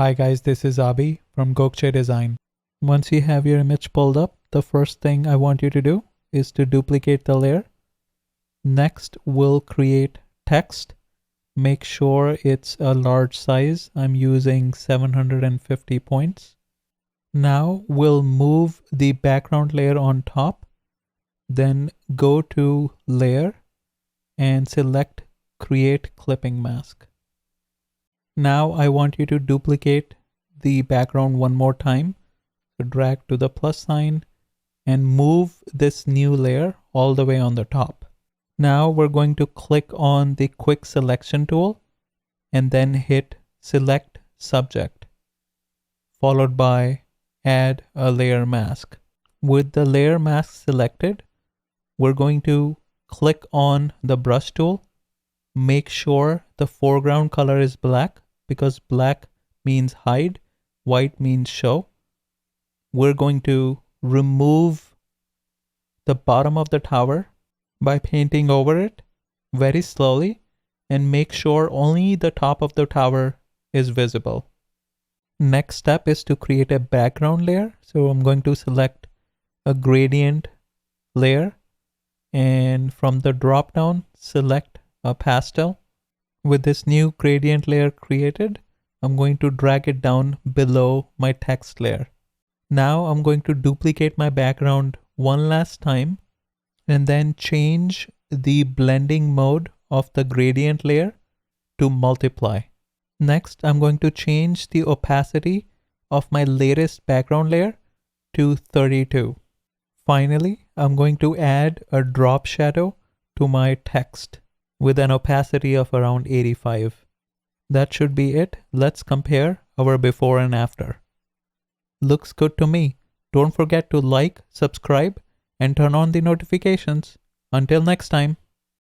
Hi guys, this is Abi from Gokce Design. Once you have your image pulled up, the first thing I want you to do is to duplicate the layer. Next, we'll create text. Make sure it's a large size. I'm using 750 points. Now we'll move the background layer on top. Then go to Layer and select Create Clipping Mask. Now I want you to duplicate the background one more time. So drag to the plus sign and move this new layer all the way on the top. Now we're going to click on the quick selection tool and then hit select subject, followed by add a layer mask. With the layer mask selected, we're going to click on the brush tool. Make sure the foreground color is black because black means hide, white means show. We're going to remove the bottom of the tower by painting over it very slowly and make sure only the top of the tower is visible. Next step is to create a background layer. So I'm going to select a gradient layer and from the drop down select a pastel. With this new gradient layer created, I'm going to drag it down below my text layer. Now I'm going to duplicate my background one last time and then change the blending mode of the gradient layer to multiply. Next, I'm going to change the opacity of my latest background layer to 32. Finally, I'm going to add a drop shadow to my text with an opacity of around 85. That should be it. Let's compare our before and after. Looks good to me. Don't forget to like, subscribe, and turn on the notifications. Until next time.